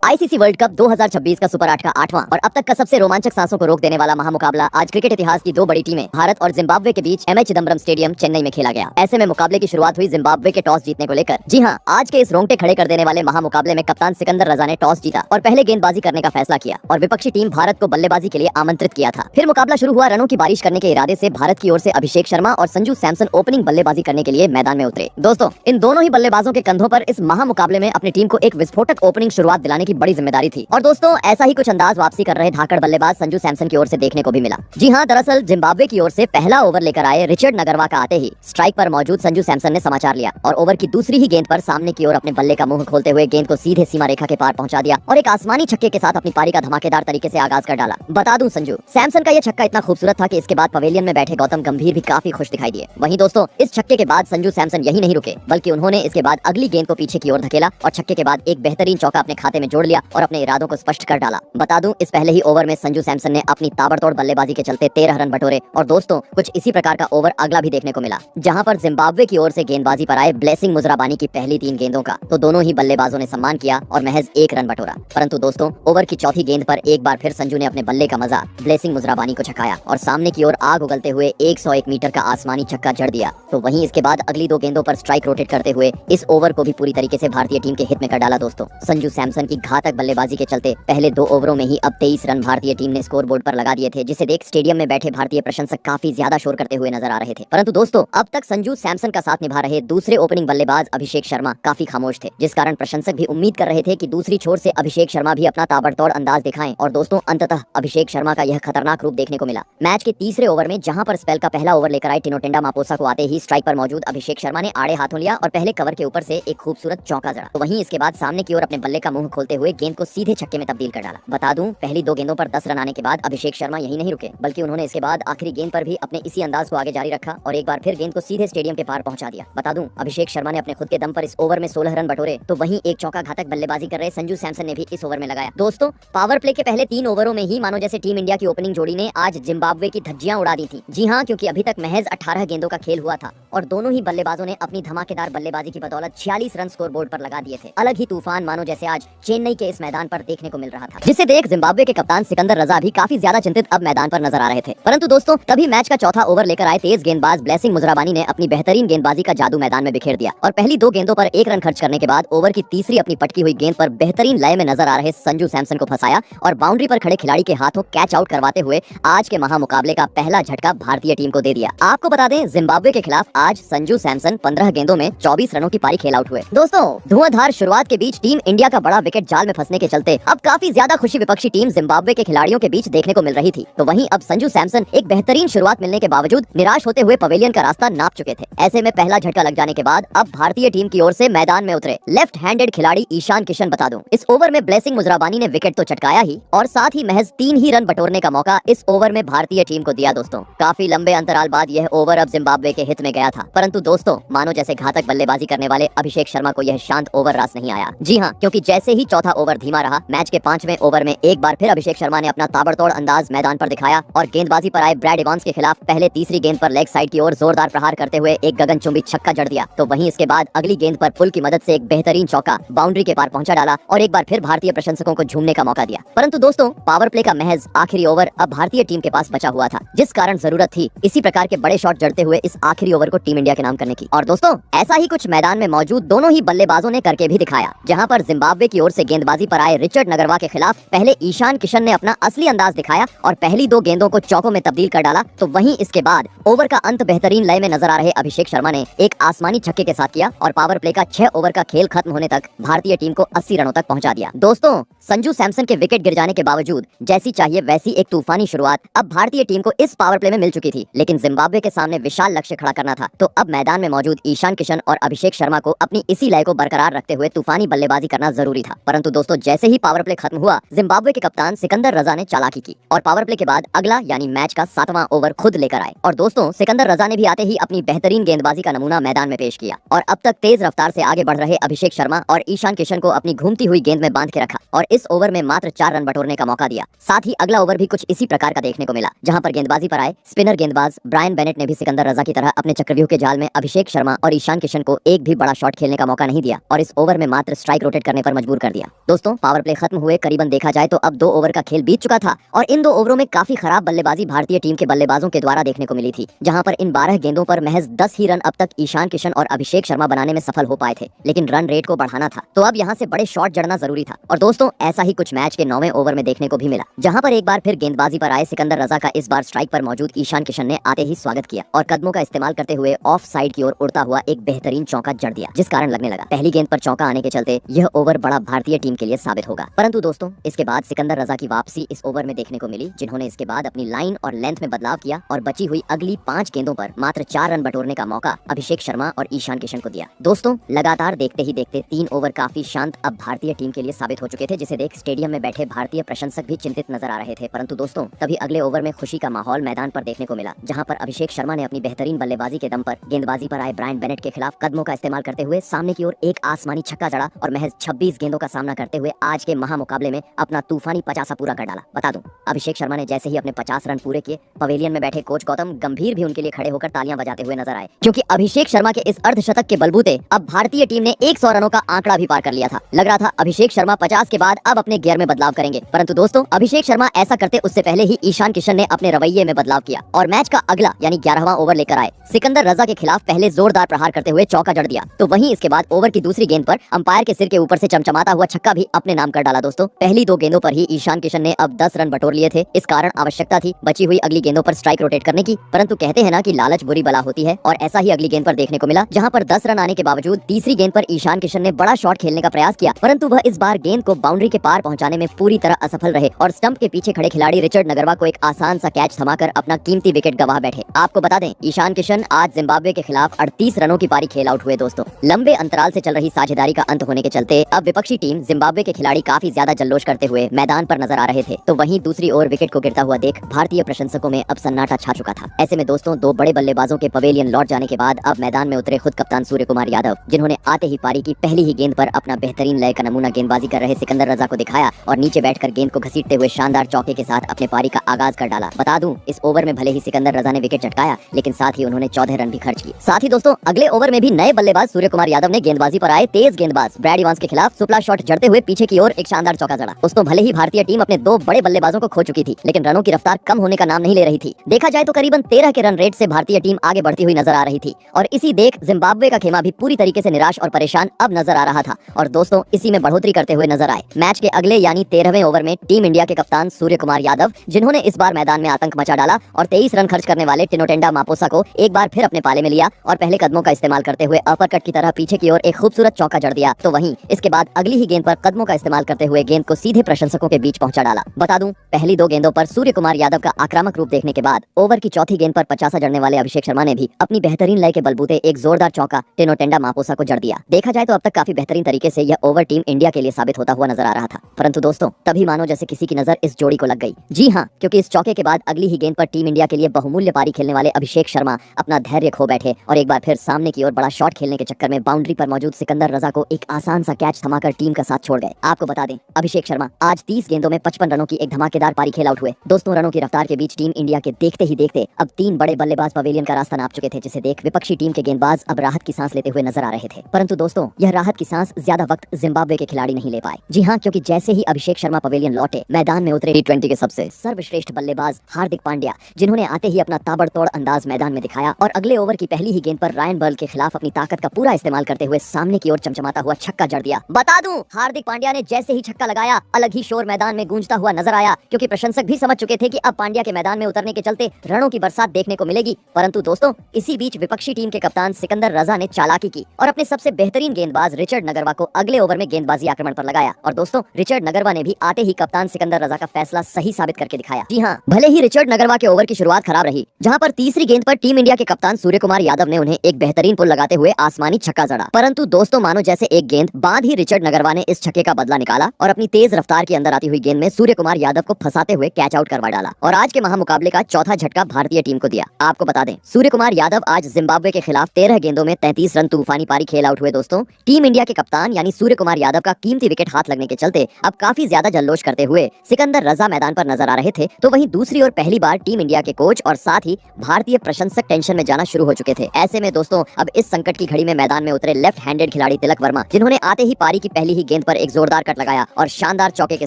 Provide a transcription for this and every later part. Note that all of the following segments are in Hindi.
आईसीसी वर्ल्ड कप 2026 का सुपर 8 का 8वां और अब तक का सबसे रोमांचक सांसों को रोक देने वाला महामुकाबला आज क्रिकेट इतिहास की दो बड़ी टीमें भारत और जिम्बाब्वे के बीच एमए चिदम्बरम स्टेडियम चेन्नई में खेला गया। ऐसे में मुकाबले की शुरुआत हुई जिम्बाब्वे के टॉस जीतने को लेकर। जी हां, आज के इस रोंगटे खड़े कर देने वाले महामुकाबले में कप्तान सिकंदर रजा ने टॉस जीता और पहले गेंदबाजी करने का फैसला किया और विपक्षी टीम भारत को बल्लेबाजी के लिए आमंत्रित किया था। फिर मुकाबला शुरू हुआ। रनों की बारिश करने के इरादे से भारत की ओर से अभिषेक शर्मा और संजू सैमसन ओपनिंग बल्लेबाजी करने के लिए मैदान में उतरे। दोस्तों, इन दोनों ही बल्लेबाजों के कंधों पर इस महामुकाबले में अपनी टीम को एक विस्फोटक ओपनिंग शुरुआत दिलाने की बड़ी जिम्मेदारी थी। और दोस्तों, ऐसा ही कुछ अंदाज वापसी कर रहे धाकड़ बल्लेबाज संजू सैमसन की ओर से देखने को भी मिला। जी हां, दरअसल जिम्बाब्वे की ओर से पहला ओवर लेकर आए रिचर्ड नगरवा का आते ही स्ट्राइक पर मौजूद संजू सैमसन ने समाचार लिया और ओवर की दूसरी ही गेंद पर सामने की ओर अपने बल्ले का मुंह खोलते हुए गेंद को सीधे सीमा रेखा के पार पहुंचा दिया और एक आसमानी छक्के के साथ अपनी पारी का धमाकेदार तरीके से आगाज कर डाला। बता दूं, संजू सैमसन का यह छक्का इतना खूबसूरत था कि इसके बाद पवेलियन में बैठे गौतम गंभीर भी काफी खुश दिखाई दिए। वहीं दोस्तों, इस छक्के के बाद संजू सैमसन यही नहीं रुके, बल्कि उन्होंने इसके बाद अगली गेंद को पीछे की ओर धकेला और छक्के के बाद एक बेहतरीन चौका अपने खाते में जोड़ लिया और अपने इरादों को स्पष्ट कर डाला। बता दूं, इस पहले ही ओवर में संजू सैमसन ने अपनी ताबड़तोड़ बल्लेबाजी के चलते 13 रन बटोरे और दोस्तों, कुछ इसी प्रकार का ओवर अगला भी देखने को मिला, जहां पर जिम्बाब्वे की ओर से गेंदबाजी पर आए ब्लेसिंग मुजराबानी की पहली 3 गेंदों का तो दोनों ही बल्लेबाजों ने सम्मान किया और महज 1 रन बटोरा। परंतु दोस्तों, ओवर की चौथी गेंद पर एक बार फिर संजू ने अपने बल्ले का मजा ब्लेसिंग मुजराबानी को छकाया और सामने की ओर आग उगलते हुए 101 मीटर का आसमानी छक्का जड़ दिया। तो वहीं इसके बाद अगली 2 गेंदों पर स्ट्राइक रोटेट करते हुए इस ओवर को भी पूरी तरीके से भारतीय टीम के हित में कर डाला। दोस्तों, संजू सैमसन की घातक बल्लेबाजी के चलते पहले 2 ओवरों में ही अब 23 रन भारतीय टीम ने स्कोर बोर्ड पर लगा दिए थे, जिसे देख स्टेडियम में बैठे भारतीय प्रशंसक काफी ज्यादा शोर करते हुए नजर आ रहे थे। परंतु दोस्तों, अब तक संजू सैमसन का साथ निभा रहे दूसरे ओपनिंग बल्लेबाज अभिषेक शर्मा काफी खामोश थे, जिस कारण प्रशंसक भी उम्मीद कर रहे थे कि दूसरी छोर से अभिषेक शर्मा भी अपना ताबड़तोड़ अंदाज दिखाएं। और दोस्तों, अंततः अभिषेक शर्मा का यह खतरनाक रूप देखने को मिला। मैच के तीसरे ओवर में जहां पर स्पेल का पहला ओवर लेकर आए टिनोटेंडा मापोसा को आते ही स्ट्राइक पर मौजूद अभिषेक शर्मा ने आड़े हाथों लिया और पहले कवर के ऊपर से एक खूबसूरत चौका जड़ा। तो वहीं इसके बाद सामने की ओर अपने बल्ले का मुंह खोलते हुए गेंद को सीधे छक्के में तब्दील कर डाला। बता दूं, पहली 2 गेंदों पर 10 रन आने के बाद अभिषेक शर्मा यही नहीं रुके, बल्कि उन्होंने इसके बाद आखिरी गेंद पर भी अपने इसी अंदाज को आगे जारी रखा और एक बार फिर गेंद को सीधे स्टेडियम के पार पहुंचा दिया। बता दूं, अभिषेक शर्मा ने अपने खुद के दम पर इस ओवर में 16 रन बटोरे, तो वहीं एक चौका घातक बल्लेबाजी कर रहे संजू सैमसन ने भी इस ओवर में लगाया। दोस्तों, पावर प्ले के पहले 3 ओवरों में ही मानो जैसे टीम इंडिया की ओपनिंग जोड़ी ने आज जिम्बाब्वे की धज्जियां उड़ा दी थी। जी हां, क्योंकि अभी तक महज 18 गेंदों का खेल हुआ था और दोनों ही बल्लेबाजों ने अपनी धमाकेदार बल्लेबाजी की बदौलत 46 रन स्कोर बोर्ड पर लगा दिए थे। अलग ही तूफान मानो जैसे आज चेन्नई के इस मैदान पर देखने को मिल रहा था, जिसे देख जिम्बाब्वे के कप्तान सिकंदर रजा भी काफी ज्यादा चिंतित अब मैदान पर नजर आ रहे थे। परंतु दोस्तों, तभी मैच का चौथा ओवर लेकर आए तेज गेंदबाज ब्लेसिंग मुजराबानी ने अपनी बेहतरीन गेंदबाजी का जादू मैदान में बिखेर दिया और पहली 2 गेंदों पर 1 रन खर्च करने के बाद ओवर की तीसरी अपनी पटकी हुई गेंद पर बेहतरीन लय में नजर आ रहे संजू सैमसन को फंसाया और बाउंड्री पर खड़े खिलाड़ी के हाथों कैच आउट करवाते हुए आज के महामुकाबले का पहला झटका भारतीय टीम को दे दिया। आपको बता दें, जिम्बाब्वे के खिलाफ आज संजू सैमसन 15 गेंदों में 24 रनों की पारी खेल आउट हुए। दोस्तों, धुआंधार शुरुआत के बीच टीम इंडिया का बड़ा विकेट जाल में फंसने के चलते अब काफी ज्यादा खुशी विपक्षी टीम जिम्बाब्वे के खिलाड़ियों के बीच देखने को मिल रही थी। तो वहीं अब संजू सैमसन एक बेहतरीन शुरुआत मिलने के बावजूद निराश होते हुए पवेलियन का रास्ता नाप चुके थे। ऐसे में पहला झटका लग जाने के बाद अब भारतीय टीम की ओर से मैदान में उतरे लेफ्ट हैंडेड खिलाड़ी ईशान किशन। बता दूं, इस ओवर में ब्लेसिंग मुजराबानी ने विकेट तो चटकाया ही और साथ ही महज 3 ही रन बटोरने का मौका इस ओवर में भारतीय टीम को दिया। दोस्तों, काफी लंबे अंतराल बाद यह ओवर अब जिम्बाब्वे के हित में गया था, परंतु दोस्तों, मानो जैसे घातक बल्लेबाजी करने वाले अभिषेक शर्मा को यह शांत ओवर रास नहीं आया। जी हां, क्योंकि जैसे ही चौथा ओवर धीमा रहा, मैच के 5वें ओवर में एक बार फिर अभिषेक शर्मा ने अपना ताबड़तोड़ अंदाज मैदान पर दिखाया और गेंदबाजी पर आए ब्रैड इवांस के खिलाफ पहले तीसरी गेंद पर लेग साइड की ओर जोरदार प्रहार करते हुए एक गगनचुंबी छक्का जड़ दिया। तो वहीं इसके बाद अगली गेंद पर पुल की मदद से एक बेहतरीन चौका बाउंड्री के पार पहुंचा डाला और एक बार फिर भारतीय प्रशंसकों को झूमने का मौका दिया। परंतु दोस्तों, पावर प्ले का महज आखिरी ओवर अब भारतीय टीम के पास बचा हुआ था, जिस कारण जरूरत थी इसी प्रकार के बड़े शॉट जड़ते हुए इस आखिरी ओवर को टीम इंडिया के नाम करने की। और दोस्तों, ऐसा ही कुछ मैदान में मौजूद दोनों ही बल्लेबाजों ने करके भी दिखाया, जहां पर जिम्बाब्वे की ओर से गेंदबाजी पर आए रिचर्ड नगरवा के खिलाफ पहले ईशान किशन ने अपना असली अंदाज दिखाया और पहली 2 गेंदों को चौकों में तब्दील कर डाला। तो वहीं इसके बाद ओवर का अंत बेहतरीन लय में नजर आ रहे अभिषेक शर्मा ने एक आसमानी छक्के के साथ किया और पावर प्ले का 6 ओवर का खेल खत्म होने तक भारतीय टीम को 80 रनों तक पहुंचा दिया। दोस्तों, संजू सैमसन के विकेट गिर जाने के बावजूद जैसी चाहिए वैसी एक तूफानी शुरुआत अब भारतीय टीम को इस पावर प्ले में मिल चुकी थी, लेकिन जिम्बाब्वे के सामने विशाल लक्ष्य खड़ा करना था। तो अब मैदान में मौजूद ईशान किशन और अभिषेक शर्मा को अपनी इसी लय को बरकरार रखते हुए तूफानी बल्लेबाजी करना जरूरी था। परंतु दोस्तों, जैसे ही पावर प्ले खत्म हुआ, जिम्बाब्वे के कप्तान सिकंदर रजा ने चालाकी की और पावर प्ले के बाद अगला यानी मैच का 7वां ओवर खुद लेकर आए। और दोस्तों, सिकंदर रजा ने भी आते ही अपनी बेहतरीन गेंदबाजी का नमूना मैदान में पेश किया और अब तक तेज रफ्तार से आगे बढ़ रहे अभिषेक शर्मा और ईशान किशन को अपनी घूमती हुई गेंद में बांध के रखा और इस ओवर में मात्र 4 रन बटोरने का मौका दिया। साथ ही अगला ओवर भी कुछ इसी प्रकार का देखने को मिला, जहां पर गेंदबाजी पर आए स्पिनर गेंदबाज ब्रायन बेनेट ने भी सिकंदर रजा की तरह अपने चक्रव्यूह के जाल में अभिषेक शर्मा और ईशान किशन को एक भी बड़ा शॉट खेलने का मौका नहीं दिया और इस ओवर में मात्र स्ट्राइक रोटेट करने पर मजबूर कर दिया। दोस्तों पावर प्ले खत्म हुए करीबन देखा जाए तो अब 2 ओवर का खेल बीत चुका था और इन 2 ओवरों में काफी खराब बल्लेबाजी भारतीय टीम के बल्लेबाजों के द्वारा देखने को मिली थी, जहां पर इन 12 गेंदों पर महज 10 ही रन अब तक ईशान किशन और अभिषेक शर्मा बनाने में सफल हो पाए थे। लेकिन रन रेट को बढ़ाना था तो अब यहां से बड़े शॉट जड़ना जरूरी था और दोस्तों ऐसा ही कुछ मैच के 9वें ओवर में देखने को भी मिला, जहां पर एक बार फिर गेंदबाजी पर आए सिकंदर रजा का इस बार स्ट्राइक पर मौजूद ईशान किशन ने आते ही स्वागत किया और कदमों का इस्तेमाल करते हुए ऑफ साइड की ओर उड़ता हुआ एक बेहतरीन चौका जड़ दिया, जिस कारण लगने लगा पहली गेंद पर चौका आने के चलते यह ओवर बड़ा भारतीय टीम के लिए साबित होगा। परंतु दोस्तों इसके बाद सिकंदर रजा की वापसी इस ओवर में देखने को मिली, जिन्होंने इसके बाद अपनी लाइन और लेंथ में बदलाव किया और बची हुई अगली 5 गेंदों पर मात्र 4 रन बटोरने का मौका अभिषेक शर्मा और ईशान किशन को दिया। दोस्तों लगातार देखते ही देखते 3 ओवर काफी शांत अब भारतीय टीम के लिए साबित हो चुके थे, जिसे देख स्टेडियम में बैठे भारतीय प्रशंसक भी चिंतित नजर आ रहे थे। परंतु दोस्तों तभी अगले ओवर में खुशी का माहौल मैदान पर देखने को मिला, जहां पर अभिषेक शर्मा ने अपनी बेहतरीन बल्लेबाजी के दम पर गेंदबाजी पर आए ब्रायन बेनेट के खिलाफ कदमों का इस्तेमाल करते हुए सामने की ओर एक आसमानी छक्का जड़ा और महज 26 गेंदों का सामना करते हुए आज के महामुकाबले में अपना तूफानी 50 पूरा कर डाला। बता दूं अभिषेक शर्मा ने जैसे ही अपने 50 रन पूरे किए, पवेलियन में बैठे कोच गौतम गंभीर भी उनके लिए खड़े होकर तालियां बजाते हुए नजर आए, क्योंकि अभिषेक शर्मा के इस अर्धशतक के बलबूते अब भारतीय टीम ने 100 रनों का आंकड़ा भी पार कर लिया था। लग रहा था अभिषेक शर्मा 50 के बाद अब अपने गियर में बदलाव करेंगे, परंतु दोस्तों अभिषेक शर्मा ऐसा करते उससे पहले ही ईशान किशन ने अपने रवैये में बदलाव किया और मैच का अगला यानी 11वां ओवर लेकर आए। सिकंदर रजा के खिलाफ पहले जोरदार प्रहार करते हुए चौका जड़ दिया, तो वहीं इसके बाद ओवर की दूसरी गेंद पर अंपायर के सिर के ऊपर से चमचमाता हुआ छक्का भी अपने नाम कर डाला। दोस्तों पहली 2 गेंदों पर ही ईशान किशन ने अब 10 रन बटोर लिए थे, इस कारण आवश्यकता थी बची हुई अगली गेंदों पर स्ट्राइक रोटेट करने की, परंतु कहते हैं ना कि लालच बुरी बला होती है और ऐसा ही अगली गेंद पर देखने को मिला, जहां पर 10 रन आने के बावजूद तीसरी गेंद पर ईशान किशन ने बड़ा शॉट खेलने का प्रयास किया, परंतु वह इस बार गेंद को बाउंड्री के पार पहुंचाने में पूरी तरह असफल रहे और स्टंप के पीछे खड़े खिलाड़ी रिचर्ड नगरवा को एक आसान सा कैच थमाकर अपना कीमती विकेट गंवा बैठे। आपको बता दें ईशान किशन आज जिम्बाब्वे के खिलाफ 38 रनों की पारी खेल आउट हुए। दोस्तों लंबे अंतराल से चल रही साझेदारी का अंत होने के चलते अब विपक्षी टीम जिम्बाब्वे के खिलाड़ी काफी ज्यादा जल्लोष करते हुए मैदान पर नजर आ रहे थे, तो वहीं दूसरी ओर विकेट को गिरता हुआ देख भारतीय प्रशंसकों में अब सन्नाटा छा चुका था। ऐसे में दोस्तों 2 बड़े बल्लेबाजों के पवेलियन लौट जाने के बाद अब मैदान में उतरे खुद कप्तान सूर्य कुमार यादव, जिन्होंने आते ही पारी की पहली ही गेंद पर अपना बेहतरीन लय का नमूना गेंदबाजी कर रहे सिकंदर रजा को दिखाया और नीचे बैठकर गेंद को घसीटते हुए शानदार चौके के साथ अपने पारी का आगाज कर डाला। बता दूं इस ओवर में भले ही सिकंदर रजा ने विकेट झटकाया, लेकिन साथ ही उन्होंने 14 रन भी खर्च किए। साथ ही दोस्तों अगले ओवर में भी नए बल्लेबाज सूर्य कुमार यादव ने गेंदबाजी पर आए तेज गेंदबाज ब्रैड इवांस के खिलाफ सुपला शॉट जड़ते हुए पीछे की ओर एक शानदार चौका जड़ा। दोस्तों भले ही भारतीय टीम अपने 2 बड़े बल्लेबाजों को खो चुकी थी, लेकिन रनों की रफ्तार कम होने का नाम नहीं ले रही थी। देखा जाए तो करीबन 13 के रन रेट से भारतीय टीम आगे बढ़ती हुई नजर आ रही थी और इसी देख जिम्बाब्वे का खेमा भी पूरी तरीके से निराश और परेशान अब नजर आ रहा था और दोस्तों इसी में बढ़ोतरी करते हुए नजर आए मैच के अगले यानी 13वें ओवर में टीम इंडिया के कप्तान सूर्य कुमार यादव, जिन्होंने इस बार मैदान में आतंक मचा डाला और 23 रन खर्च करने वाले टिनोटेंडा मापोसा को एक बार फिर अपने पाले में लिया और पहले कदमों का इस्तेमाल करते हुए अपरकट की तरह पीछे की ओर एक खूबसूरत चौका जड़ दिया, तो वहीं इसके बाद अगली ही गेंद पर कदमों का इस्तेमाल करते हुए गेंद को सीधे प्रशंसकों के बीच पहुंचा डाला। बता दूं पहली 2 गेंदों पर सूर्य कुमार यादव का आक्रामक रूप देखने के बाद ओवर की चौथी गेंद पर 50 जड़ने वाले अभिषेक शर्मा ने भी अपनी बेहतरीन लय के बलबूते एक जोरदार चौका टिनोटेंडा मापोसा को जड़ दिया। देखा जाए तो अब तक काफी बेहतरीन तरीके से यह ओवर टीम इंडिया के लिए साबित होता हुआ नजर आ रहा था, परंतु दोस्तों तभी मानो जैसे किसी की नजर इस जोड़ी को लग गई। जी हाँ, क्योंकि इस चौके के बाद अगली ही गेंद पर टीम इंडिया के लिए बहुमूल्य पारी खेलने वाले अभिषेक शर्मा अपना धैर्य खो बैठे और एक बार फिर सामने की ओर बड़ा शॉट खेलने के चक्कर में बाउंड्री पर मौजूद सिकंदर रजा को एक आसान सा कैच थमाकर टीम का साथ छोड़ गए। आपको बता दें अभिषेक शर्मा आज 30 गेंदों में 55 रनों की एक धमाकेदार पारी खेल आउट हुए। दोस्तों रनों की रफ्तार के बीच टीम इंडिया के देखते ही देखते अब 3 बड़े बल्लेबाज पवेलियन का रास्ता नाप चुके थे, जिसे देख विपक्षी टीम के गेंदबाज अब राहत की सांस लेते हुए नजर आ रहे थे, परंतु दोस्तों यह राहत की सांस ज्यादा वक्त जिम्बाब्वे के खिलाड़ी नहीं ले पाए। जी हाँ, क्योंकि जैसे ही अभिषेक शर्मा पवेलियन लौटे मैदान में उतरे T20 के सबसे सर्वश्रेष्ठ बल्लेबाज हार्दिक पांड्या, जिन्होंने आते ही अपना ताबड़तोड़ अंदाज मैदान में दिखाया और अगले ओवर की पहली ही गेंद पर रायन बर्ल के खिलाफ अपनी ताकत का पूरा इस्तेमाल करते हुए सामने की ओर चमचमाता हुआ छक्का जड़ दिया। बता दूं हार्दिक पांड्या ने जैसे ही छक्का लगाया अलग ही शोर मैदान में गूंजता हुआ नजर आया, क्योंकि प्रशंसक भी समझ चुके थे कि अब पांड्या के मैदान में उतरने के चलते रनों की बरसात देखने को मिलेगी। परंतु दोस्तों इसी बीच विपक्षी टीम के कप्तान सिकंदर रजा ने चालाकी की और अपने सबसे बेहतरीन गेंदबाज रिचर्ड नगरवा को अगले ओवर में गेंदबाजी आक्रमण पर लगाया और दोस्तों रिचर्ड नगरवा ने भी आते ही कप्तान सिकंदर रजा का फैसला सही साबित करके दिखाया। जी हाँ, भले ही रिचर्ड नगरवा के ओवर की शुरुआत खराब रही, जहां पर तीसरी गेंद पर टीम इंडिया के कप्तान सूर्य कुमार यादव ने उन्हें एक बेहतरीन पुल लगाते हुए आसमानी छक्का जड़ा, परंतु दोस्तों मानो जैसे एक गेंद बाद ही रिचर्ड नगरवा ने इस छक्के का बदला निकाला और अपनी तेज रफ्तार के अंदर आती हुई गेंद में सूर्य कुमार यादव को फंसाते हुए कैच आउट करवा डाला और आज के महामुकाबले का चौथा झटका भारतीय टीम को दिया। आपको बता दें सूर्य कुमार यादव आज जिम्बाब्वे के खिलाफ 13 गेंदों में 33 रन तूफानी पारी खेल आउट हुए। दोस्तों टीम इंडिया के कप्तान यानी सूर्य कुमार यादव का कीमती विकेट हाथ लगने के चलते अब काफी ज्यादा जल्लोष करते हुए सिकंदर रजा मैदान पर नजर आ रहे थे, तो वहीं दूसरी ओर पहली बार टीम इंडिया के कोच और साथ ही भारतीय प्रशंसक टेंशन में जाना शुरू हो चुके थे। ऐसे में दोस्तों अब इस संकट की घड़ी में मैदान में उतरे लेफ्ट हैंडेड खिलाड़ी तिलक वर्मा, जिन्होंने आते ही पारी की पहली ही गेंद पर एक जोरदार कट लगाया और शानदार चौके के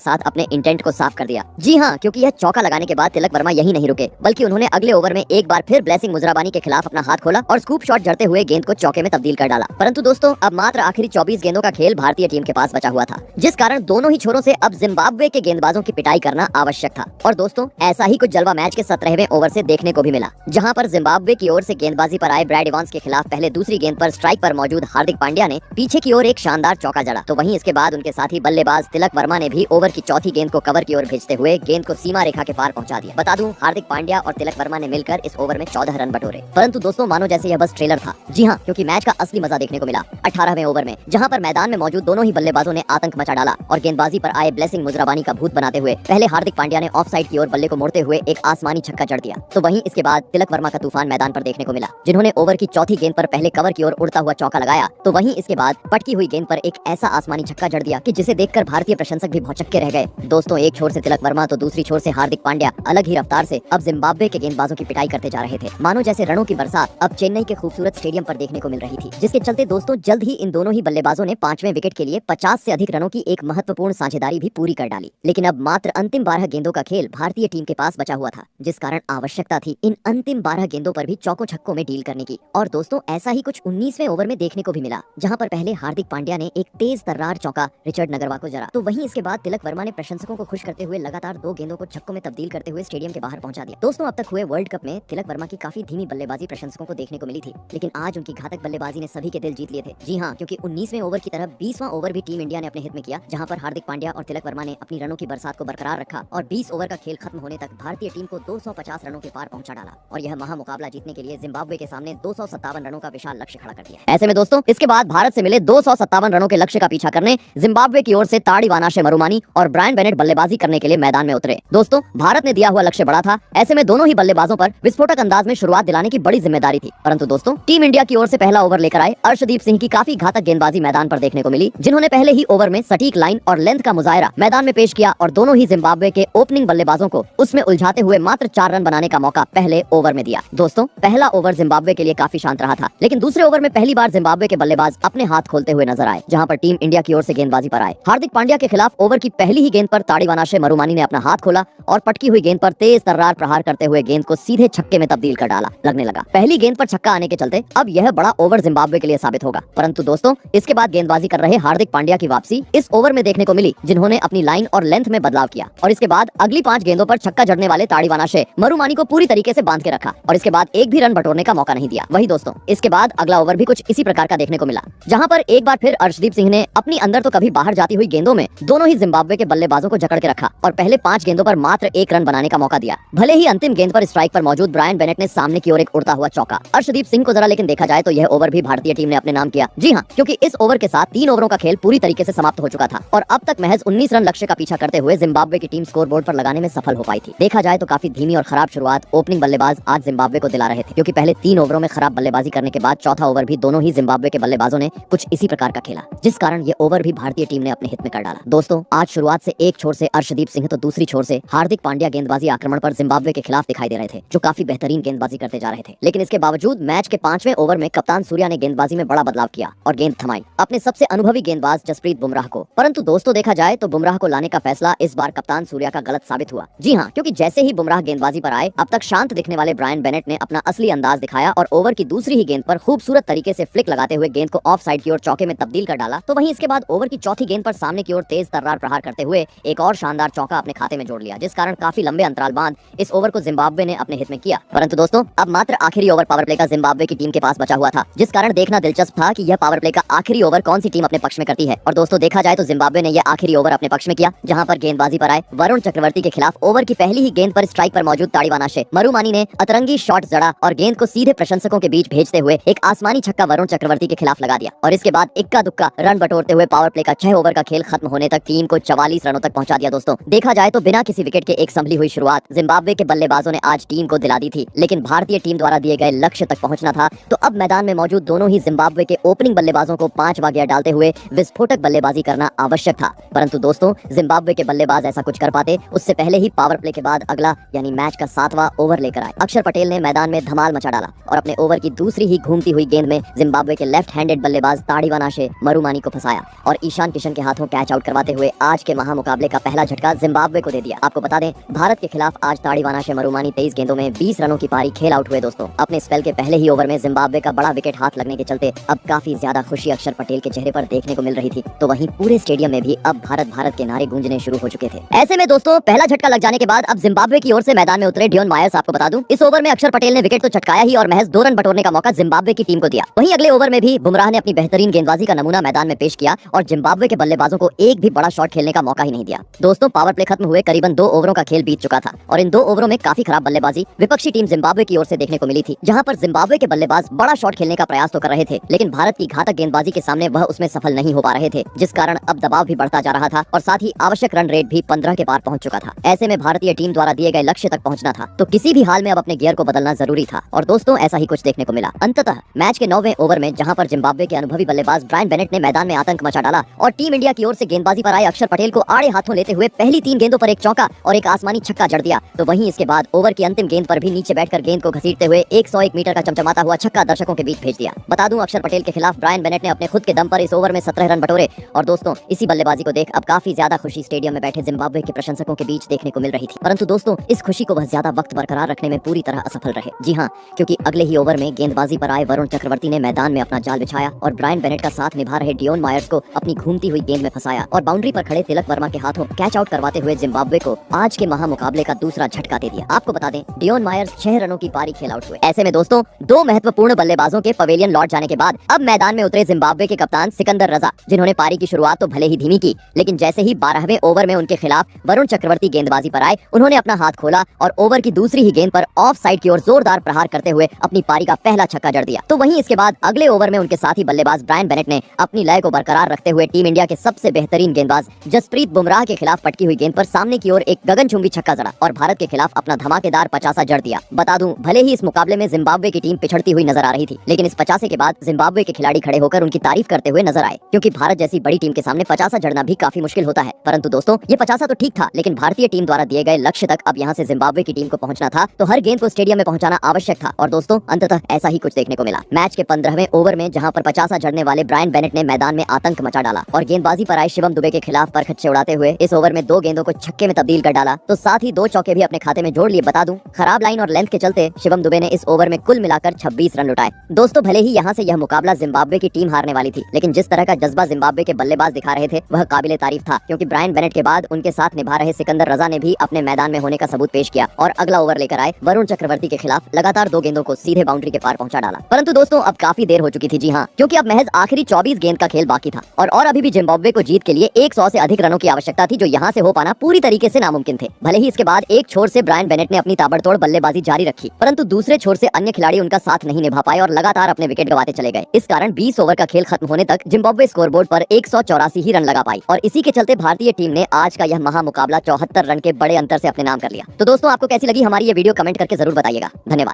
साथ अपने इंटेंट को साफ कर दिया। जी हाँ, क्योंकि यह चौका लगाने के बाद तिलक वर्मा यही नहीं रुके, बल्कि उन्होंने अगले ओवर में एक बार फिर ब्लेसिंग मुजराबानी के खिलाफ अपना हाथ खोला और स्कूप शॉट जड़ते हुए गेंद को चौके में तब्दील कर डाला। परंतु दोस्तों, अब मात्र आखिरी 24 गेंदों का खेल भारतीय टीम के पास बचा हुआ था, जिस कारण दोनों ही छोरों से अब जिम्बाब्वे के गेंदबाजों की पिटाई करना आवश्यक था। और दोस्तों, ऐसा ही कुछ जलवा मैच के 17वें ओवर से देखने को भी मिला, जहां पर जिम्बाब्वे की ओर से गेंदबाजी पर आए ब्रैड इवांस के खिलाफ पहले दूसरी गेंद पर स्ट्राइक पर मौजूद हार्दिक पांड्या ने पीछे की ओर एक शानदार चौका जड़ा। तो वहीं इसके बाद उनके साथी बल्लेबाज तिलक वर्मा ने भी ओवर की चौथी गेंद को कवर की ओर भेजते हुए गेंद को सीमा रेखा के पार पहुंचा दिया। बता दूं, हार्दिक पांड्या और तिलक वर्मा ने मिलकर इस ओवर में 14 रन बटोरे। परंतु दोस्तों, मानो जैसे यह बस ट्रेलर था। जी हाँ, क्योंकि मैच का असली मजा देखने को मिला 18वें ओवर में, जहां पर मैदान में मौजूद दोनों ही बल्लेबाजों ने आतंक मचा डाला और गेंदबाजी पर आए ब्लेसिंग मुजराबानी का भूत बनाते हुए पहले हार्दिक पांड्या ने ऑफ साइड की ओर बल्ले को मोड़ते हुए एक आसमानी छक्का जड़ दिया। तो वहीं इसके बाद तिलक वर्मा का तूफान मैदान पर देखने को मिला, जिन्होंने ओवर की चौथी गेंद पर पहले कवर की ओर उड़ता हुआ चौका लगाया। तो वहीं इसके बाद पटकी हुई गेंद पर एक ऐसा आसमानी छक्का जड़ दिया कि जिसे देखकर भारतीय प्रशंसक भी भौचक्के रह गए। दोस्तों, एक छोर से तिलक वर्मा तो दूसरी छोर से हार्दिक पांड्या अलग ही रफ्तार से अब जिम्बाब्वे के गेंदबाजों की पिटाई करते जा रहे थे। मानो जैसे रनों की बरसात अब चेन्नई के खूबसूरत स्टेडियम पर देखने को मिल रही थी, जिसके चलते दोस्तों जल्द ही इन दोनों ही बल्लेबाजों ने 5वें विकेट के लिए 50 से अधिक रनों की एक महत्वपूर्ण साझेदारी भी पूरी कर डाली। लेकिन अब मात्र अंतिम 12 गेंदों का खेल भारतीय टीम के पास बचा हुआ था, जिस कारण आवश्यकता थी इन अंतिम 12 गेंदों पर भी चौकों छक्कों में डील करने की। और दोस्तों, ऐसा ही कुछ 19वें ओवर में देखने को भी मिला, जहां पर पहले हार्दिक पांड्या ने एक तेज तर्रार चौका रिचर्ड नगरवा को जड़ा। तो वहीं इसके बाद तिलक वर्मा ने प्रशंसकों को खुश करते हुए लगातार 2 गेंदों को छक्कों में तब्दील करते हुए स्टेडियम के बाहर पहुंचा दिया। दोस्तों, अब तक हुए वर्ल्ड कप में तिलक वर्मा की काफी धीमी बल्लेबाजी प्रशंसकों को देखने को मिली थी, लेकिन आज उनकी घातक बल्लेबाजी ने सभी के दिल जीत लिए थे। जी हाँ, क्योंकि 19वें ओवर की तरह 20वां ओवर भी टीम इंडिया ने अपने हित में किया, जहां पर हार्दिक पांड्या और तिलक वर्मा ने अपनी रनों की बरसात को बरकरार रखा और 20 ओवर का खेल खत्म होने तक भारतीय टीम को 250 रनों के पार पहुंचा डाला और यह महामुकाबला जीतने के लिए जिम्बाब्वे के सामने 257 रनों का विशाल लक्ष्य खड़ा कर दिया। ऐसे में दोस्तों, इसके बाद भारत से मिले 257 रनों के लक्ष्य का पीछा करने जिम्बाब्वे की ओर से ताड़ीवानाशे मरुमानी और ब्रायन बेनेट बल्लेबाजी करने के लिए मैदान में उतरे। दोस्तों, भारत ने दिया हुआ लक्ष्य बड़ा था, ऐसे में दोनों ही बल्लेबाजों पर विस्फोटक अंदाज में शुरुआत दिलाने की बड़ी जिम्मेदारी थी। परंतु दोस्तों, टीम इंडिया की ओर से पहला ओवर लेकर आए अर्शदीप सिंह की काफी घातक गेंदबाजी मैदान पर देखने को मिली, जिन्होंने पहले ही ओवर में सटीक लाइन और लेंथ का मुजाहिरा मैदान में पेश किया और दोनों ही जिम्बाब्वे के ओपनिंग बल्लेबाजों को उसमें उलझाते हुए मात्र 4 रन बनाने का मौका पहले ओवर में दिया। दोस्तों, पहला ओवर जिम्बाब्वे के लिए काफी शांत रहा था, लेकिन दूसरे ओवर में पहली बार जिम्बाब्वे के बल्लेबाज अपने हाथ खोलते हुए नजर आए, जहां पर टीम इंडिया की ओर से गेंदबाजी पर आए। हार्दिक पांड्या के खिलाफ ओवर की पहली ही गेंद पर ताड़ीवानाशे मरुमानी ने अपना हाथ खोला और पटकी हुई गेंद पर तेज तर्रार प्रहार करते हुए गेंद को सीधे छक्के में तब्दील कर डाला। लगने लगा पहली गेंद पर छक्का आने के चलते अब यह बड़ा ओवर जिम्बाब्वे के लिए साबित होगा। परंतु दोस्तों, इसके बाद गेंदबाजी कर रहे हार्दिक पांड्या की वापसी इस ओवर में देखने को मिली, जिन्होंने अपनी लाइन और लेंथ में बदलाव किया और इसके बाद अगली 5 गेंदों पर छक्का जड़ने वाले ताड़ीवानाशे मरुमानी को पूरी तरीके से बांध के रखा और इसके बाद एक भी रन बटोरने का मौका नहीं दिया। वही दोस्तों, इसके बाद अगला ओवर भी कुछ इसी प्रकार का देखने को मिला, जहां पर एक बार फिर अर्शदीप सिंह ने अपनी अंदर तो कभी बाहर जाती हुई गेंदों में दोनों ही जिम्बाब्वे के बल्लेबाजों को जकड़ के रखा और पहले 5 गेंदों पर मात्र 1 रन बनाने का मौका दिया। भले ही अंतिम गेंद पर स्ट्राइक पर मौजूद ब्रायन बेनेट ने सामने की ओर एक उड़ता हुआ चौका अर्शदीप सिंह को जरा, लेकिन देखा जाए तो यह ओवर भी भारतीय टीम ने अपने नाम किया। जी हाँ, क्योंकि इस ओवर के साथ 3 ओवरों का खेल पूरी तरीके से समाप्त हो चुका था और अब तक महज 19 रन लक्ष्य का पीछा करते हुए जिम्बाब्वे की टीम स्कोरबोर्ड पर लगाने में सफल हो पाई थी। देखा जाए तो काफी धीमी और खराब शुरुआत ओपनिंग बल्लेबाज आज जिम्बाब्वे को दिला रहे थे, क्योंकि पहले 3 ओवरों में खराब बल्लेबाजी करने के बाद चौथा ओवर भी दोनों ही जिम्बाब्वे के बल्लेबाजों ने कुछ इसी प्रकार का खेला, जिस कारण ये ओवर भी भारतीय टीम ने अपने हित में कर डाला। दोस्तों, आज शुरुआत से एक छोर से अर्शदीप सिंह तो दूसरी छोर से हार्दिक पांड्या गेंदबाजी आक्रमण पर जिम्बाब्वे के खिलाफ दिखाई दे रहे थे, जो काफी बेहतरीन गेंदबाजी करते जा रहे थे। लेकिन इसके बावजूद मैच के 5वें ओवर में कप्तान सूर्या ने गेंदबाजी में बड़ा बदलाव किया और गेंद थमाई अपने सबसे अनुभवी गेंदबाज जसप्रीत बुमराह को। परंतु दोस्तों, देखा जाए तो बुमराह को लाने का फैसला इस बार कप्तान सूर्या का गलत साबित हुआ। जी हाँ, क्योंकि जैसे ही बुमराह गेंदबाजी पर आए, अब तक शांत दिखने वाले ब्रायन बेनेट ने अपना असली अंदाज दिखाया और ओवर की दूसरी ही गेंद पर खूबसूरत तरीके से फ्लिक लगाते हुए गेंद को ऑफ साइड की ओर चौके में तब्दील कर डाला। तो वहीं इसके बाद ओवर की चौथी गेंद पर सामने की ओर तेज तर्रार प्रहार करते हुए एक और शानदार चौका अपने खाते में जोड़ लिया, जिस कारण काफी लंबे अंतराल बाद इस ओवर को जिम्बाब्वे ने अपने हित में किया। परंतु दोस्तों, अब मात्र आखिरी ओवर पावर प्ले का जिम्बाब्वे की टीम के पास बचा हुआ था, जिस कारण देखना दिलचस्प था कि यह पावर प्ले का आखिरी ओवर कौन सी टीम अपने पक्ष में करती है। और दोस्तों, देखा जाए तो जिम्बाब्वे ने यह आखिरी ओवर अपने पक्ष में किया, जहां पर गेंदबाजी पर आए वरुण चक्रवर्ती के खिलाफ ओवर की पहली ही गेंद पर स्ट्राइक पर मौजूद ताड़ीवानाशे मरुमानी ने अतरंगी शॉट जड़ा और गेंद को सीधे प्रशंसकों के बीच भेजते हुए एक आसमानी छक्का वरुण चक्रवर्ती के खिलाफ लगा दिया और इसके बाद इक्का दुक्का रन बटोरते हुए पावर प्ले का 6 ओवर का खेल खत्म होने तक टीम को 44 रनों तक पहुंचा दिया। दोस्तों, देखा जाए तो बिना किसी विकेट के एक संभली हुई शुरुआत जिम्बाब्वे के बल्लेबाजों ने आज टीम को दिला दी थी, लेकिन भारतीय टीम द्वारा दिए गए लक्ष्य तक पहुंचना था। तो अब मैदान में मौजूद दोनों ही जिम्बाब्वे के ओपनिंग बल्लेबाजों को 5वां गियर डालते हुए विस्फोटक बल्लेबाजी करना आवश्यक था। परंतु दोस्तों, जिम्बाब्वे के बल्लेबाज ऐसा कुछ कर पाते उससे पहले ही पावर प्ले के बाद अगला यानी मैच का 7वां ओवर लेकर आए। अक्षर पटेल ने मैदान में धमाल मचा डाला और अपने ओवर की दूसरी ही घूमती हुई गेंद में जिम्बाब्वे के लेफ्ट हैंडेड बल्लेबाज ताड़ीवानाशे मरुमानी को फंसाया और और ईशान किशन के हाथों कैच आउट करवाते हुए आज के महामुकाबले का पहला झटका जिम्बाब्वे को दे दिया। आपको बता दें, भारत के खिलाफ आज ताड़ीवाना शेमरुमानी 23 गेंदों में 20 रनों की पारी खेल आउट हुए। दोस्तों, अपने स्पेल के पहले ही ओवर में जिम्बाब्वे का बड़ा विकेट हाथ लगने के चलते अब काफी ज्यादा खुशी अक्षर पटेल के चेहरे पर देखने को मिल रही थी। तो वहीं पूरे स्टेडियम में भी अब भारत भारत के नारे गूंजने शुरू हो चुके थे। ऐसे में दोस्तों, पहला झटका लग जाने के बाद अब जिम्बाब्वे की ओर से मैदान में उतरे डियोन मायर्स। आपको बता दूं, इस ओवर में अक्षर पटेल ने विकेट तो चटकाया ही और महज 2 रन बटोरने का मौका जिम्बाब्वे की टीम को दिया। वहीं अगले ओवर में भी बुमराह ने अपनी बेहतरीन गेंदबाजी का नमूना मैदान में पेश किया और जिम्बाब्वे के बल्लेबाजों को एक भी बड़ा शॉट खेलने का मौका ही नहीं दिया। दोस्तों, पावर प्ले खत्म हुए करीबन 2 ओवरों का खेल बीत चुका था और इन 2 ओवरों में काफी खराब बल्लेबाजी विपक्षी टीम जिम्बाब्वे की ओर से देखने को मिली थी, जहां पर जिम्बाब्वे के बल्लेबाज बड़ा शॉट खेलने का प्रयास तो कर रहे थे, लेकिन भारत की घातक गेंदबाजी के सामने वह उसमें सफल नहीं हो पा रहे थे, जिस कारण अब दबाव भी बढ़ता जा रहा था और साथ ही आवश्यक रन रेट भी 15 के पार पहुंच चुका था। ऐसे में भारतीय टीम द्वारा दिए गए लक्ष्य तक पहुंचना था, तो किसी भी हाल में अब अपने गियर को बदलना जरूरी था और दोस्तों, ऐसा ही कुछ देखने को मिला। अंततः मैच के 9वें ओवर में जहां पर जिम्बाब्वे के अनुभवी बल्लेबाज ब्रायन बेनेट ने मैदान में आतंक मचा डाला और टीम इंडिया की ओर से गेंदबाजी पर आए अक्षर पटेल को आड़े हाथों लेते हुए पहली 3 गेंदों पर एक चौका और एक आसमानी छक्का जड़ दिया, तो वहीं इसके बाद ओवर की अंतिम गेंद पर भी नीचे बैठकर गेंद को घसीटते हुए 101 मीटर का चमचमाता हुआ छक्का दर्शकों के बीच भेज दिया। बता दूं, अक्षर पटेल के खिलाफ ब्रायन बेनेट ने अपने खुद के दम पर इस ओवर में 17 रन बटोरे और दोस्तों, इसी बल्लेबाजी को देख अब काफी ज्यादा खुशी स्टेडियम में बैठे जिम्बाब्वे के प्रशंसकों के बीच देखने को मिल रही थी। परंतु दोस्तों, इस खुशी को वह ज्यादा वक्त बरकरार रखने में पूरी तरह असफल रहे। जी हाँ, क्योंकि अगले ही ओवर में गेंदबाजी पर आए वरुण चक्रवर्ती ने मैदान में अपना जाल बिछाया और ब्रायन बेनेट का साथ निभा रहे डियोन मायर्स को अपनी घूमती हुई गेंद में फंसाया और बाउंड्री पर खड़े तिलक वर्मा के हाथों कैच आउट करवाते हुए जिम्बाब्वे को आज के महामुकाबले का दूसरा झटका दे दिया। आपको बता दें, डियोन मायर्स 6 रनों की पारी खेल आउट हुए। ऐसे में दोस्तों, 2 महत्वपूर्ण बल्लेबाजों के पवेलियन लौट जाने के बाद अब मैदान में उतरे जिम्बाब्वे के कप्तान सिकंदर रजा, जिन्होंने पारी की शुरुआत तो भले ही धीमी की, लेकिन जैसे ही 12वें ओवर में उनके खिलाफ वरुण चक्रवर्ती गेंदबाजी पर आए, उन्होंने अपना हाथ खोला और ओवर की दूसरी ही गेंद पर ऑफ साइड की ओर जोरदार प्रहार करते हुए अपनी पारी का पहला छक्का जड़ दिया। तो वहीं इसके बाद अगले ओवर में उनके साथी बल्लेबाज ब्रायन बेनेट ने अपनी लय को बरकरार रखते हुए टीम इंडिया के सबसे बेहतरीन गेंदबाज जसप्रीत बुमराह के खिलाफ पटकी हुई गेंद पर सामने की ओर एक गगनचुंबी छक्का जड़ा और भारत के खिलाफ अपना धमाकेदार 50 जड़ दिया। बता दूं, भले ही इस मुकाबले में जिम्बाब्वे की टीम पिछड़ती हुई नजर आ रही थी, लेकिन इस 50 के बाद जिम्बाब्वे के खिलाड़ी खड़े होकर उनकी तारीफ करते हुए नजर आए, क्योंकि भारत जैसी बड़ी टीम के सामने 50 जड़ना भी काफी मुश्किल होता है। परंतु दोस्तों, ये 50 तो ठीक था, लेकिन भारतीय टीम द्वारा दिए गए लक्ष्य तक अब यहाँ से जिम्बाब्वे की टीम को पहुंचना था, तो हर गेंद को स्टेडियम में पहुंचाना आवश्यक था और दोस्तों, अंततः ऐसा ही कुछ देखने को मिला। मैच के 15वें ओवर में जहां पर 50 जड़ने वाले ब्रायन बेनेट ने मैदान में आतंक मचा डाला और गेंदबाजी पर आए शिवम दुबे के खिलाफ परखच्चे उड़ाते हुए इस ओवर में 2 गेंदों को छक्के में तब्दील कर डाला, तो साथ ही 2 चौके भी अपने खाते में जोड़ लिए। बता दूं, खराब लाइन और लेंथ के चलते शिवम दुबे ने इस ओवर में कुल मिलाकर 26 रन लुटाए। दोस्तों, भले ही यहाँ से यह मुकाबला जिम्बाब्वे की टीम हारने वाली थी, लेकिन जिस तरह का जज्बा जिम्बाब्वे के बल्लेबाज दिखा रहे थे वह काबिले तारीफ था, क्योंकि ब्रायन बेनेट के बाद उनके साथ निभा रहे सिकंदर रजा ने भी अपने मैदान में होने का सबूत पेश किया और अगला ओवर लेकर आए वरुण चक्रवर्ती के खिलाफ लगातार 2 गेंदों को सीधे बाउंड्री के पार पहुंचा डाला। परंतु दोस्तों, अब काफी देर हो चुकी थी। जी हाँ, क्योंकि अब महज आखिरी 24 गेंद का खेल बाकी था और अभी भी जिम्बाब्वे को जीत के लिए 100 से अधिक रनों की आवश्यकता थी, जो यहाँ से हो पाना पूरी तरीके से नामुमकिन थे। भले ही इसके बाद एक छोर से ब्रायन बेनेट ने अपनी ताबड़तोड़ बल्लेबाजी जारी रखी, परंतु दूसरे छोर से अन्य खिलाड़ी उनका साथ नहीं निभा पाए और लगातार अपने विकेट गंवाते चले गए। इस कारण 20 ओवर का खेल खत्म होने तक जिम्बाब्वे स्कोरबोर्ड पर 184 ही रन लगा पाई और इसी के चलते भारतीय टीम ने आज का यह महामुकाबला 74 रन के बड़े अंतर से अपने नाम कर लिया। तो दोस्तों, आपको कैसी लगी हमारी ये वीडियो, कमेंट करके जरूर बताइएगा। धन्यवाद।